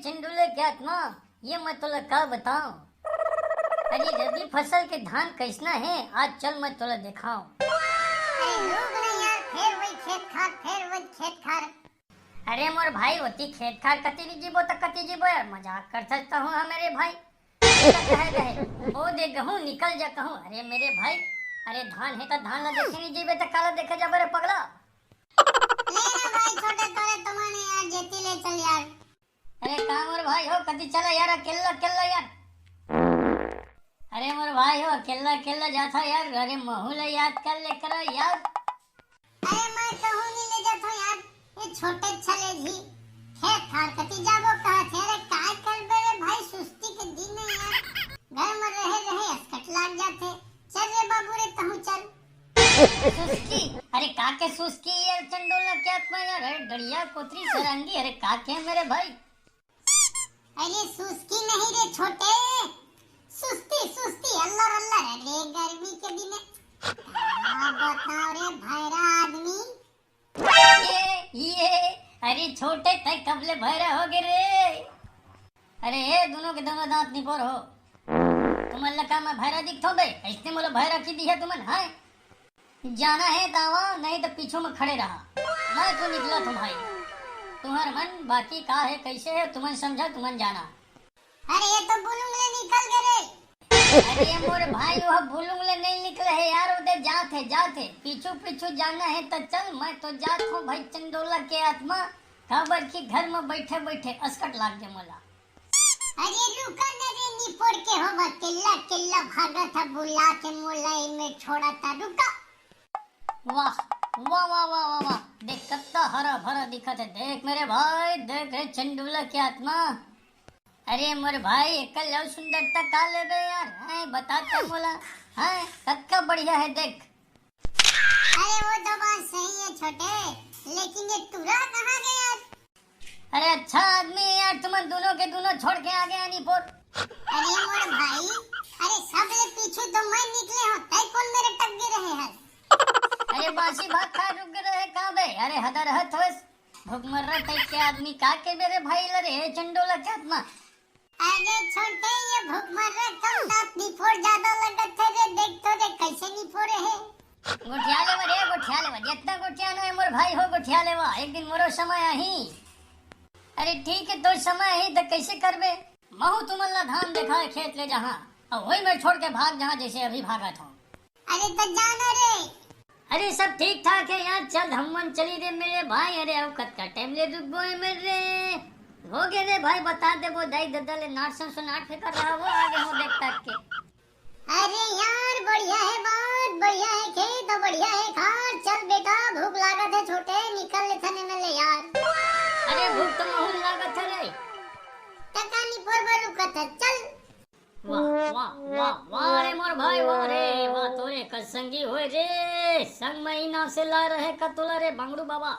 चंडूले क्या आत्मा, ये मैं तुला का बताऊं। अरे रबी फसल के धान कैसना है, आज चल मैं तुला दिखाऊं। अरे मोर भाई होती खेत खार कती जीबो तो कती जीबो यार, मजाक कर सकता हूँ मेरे भाई। कहे गए ओ दे गहूँ निकल जा कहूँ। अरे मेरे भाई, अरे धान है तो धान ला देखे नहीं जीबे तो काला देखे जा बरे पगला। लेना भाई छोटे तोरे तुम्हारे यार जेती ले चल यार। अरे कहाँ मोर भाई हो, कती चला यार अकेला अकेला यार। अरे मोर भाई हो अकेला अकेला जाता यार, अरे महूला याद कर ले करो यार। अरे मैं कहूँ नहीं ले जाता यार, ये छोटे छले जी खेत खार कती जाबो कहा थे। अरे काय कर बे भाई, सुस्ती के दिन है यार, घर में रहे रहे अस्कट लाग जाते। चल रे बाबू रे कहूँ चल। सुस्की, अरे काके सुस्की यार चंडोला क्या तुम्हारा यार, अरे डड़िया कोतरी सरंगी, अरे काके मेरे भाई। अरे सुस्की नहीं रे छोटे, सुस्ती सुस्ती अल्लाह अल्लाह। अरे गर्मी के दिन बताओ रे भैरा आदमी। ये अरे छोटे तक कबले भैरा हो गए रे। अरे ये दोनों के दोनों दांत निपोर हो, तुम अल्लाह का मैं भैरा दिखतो बे, ऐसे मोला भैरा की दी है तुमन। हाँ जाना है दावा, नहीं तो पीछे में खड़े रहा, मैं तो निकला तुम भाई। तुम्हार मन बाकी का है कैसे है तुमन समझा, तुमन जाना। अरे ये तो बुलुंगले निकल गए रे। अरे मोर भाई वह बुलुंगले नहीं निकले है यार, उधर जाते पीछू पीछू जाना है तो चल, मैं तो जात हूँ भाई चंडोला के आत्मा। खबर की घर में बैठे बैठे अस्कट लाग गए मोला। अरे रुका न रे निपोड़ के हो, किल्ला किल्ला भागा था बुला के मोला में छोड़ा था, रुका। वाह वाह वाह वाह वाह वाह, देख कितना हरा भरा दिखा था, देख मेरे भाई, देख रे चंडोला के आत्मा। अरे मोर भाई एकल लो सुंदरता का लेबे यार, है बताते मोला, है कितना बढ़िया है देख। अरे वो तो बात सही है छोटे, लेकिन ये तुरा कहाँ गया? अरे अच्छा आदमी है यार, तुम दोनों के दोनों छोड़ के आ गए निपोर। अरे मोर भाई, अरे सब ले पीछे तो मैं निकले हो, तय कौन मेरे टक गे रहे हैं? अरे बासी बात खा रुक रहे का बे, अरे हदर हत होस भुखमर्रा टाइप के आदमी का के मेरे भाई लरे चंडोला के आत्मा। अरे छोटे ये भुखमर्रा कम दांत निफोड़ ज्यादा लगत है रे, देख तो रे कैसे निफोड़े है। गोठिया लेवा जितना गोठिया नो मोर भाई हो गोठिया लेवा, एक दिन मोरो समय आही। अरे ठीक है तो समय ही तो कैसे करबे, महू तुमल्ला धान देखा है खेत ले जहाँ, और वही मैं छोड़ के भाग जहाँ जैसे अभी भागा था। अरे तो जाना रे। अरे सब ठीक ठाक है यार, चल हमन चली रे मेरे भाई। अरे अब कत का टाइम ले रुक गए मेरे हो गए रे भाई, बता दे वो दाई ददले नाट नाट फेंक रहा वो आगे हो देख तक के। अरे यार बढ़िया है बात, बढ़िया है खेत, बढ़िया है खार। चल बेटा भूख लागत है छोटे, निकल ले थने में ले यार। अरे भूख तो महू लागत है रे, टका निपोर पर रुकत है, चल। वाह वाह वाह वाह रे मोर भाई, वाह रे वाह, तोरे कसंगी होए रे, संग महीना से ला रहे कतुला रे बंगड़ू बाबा।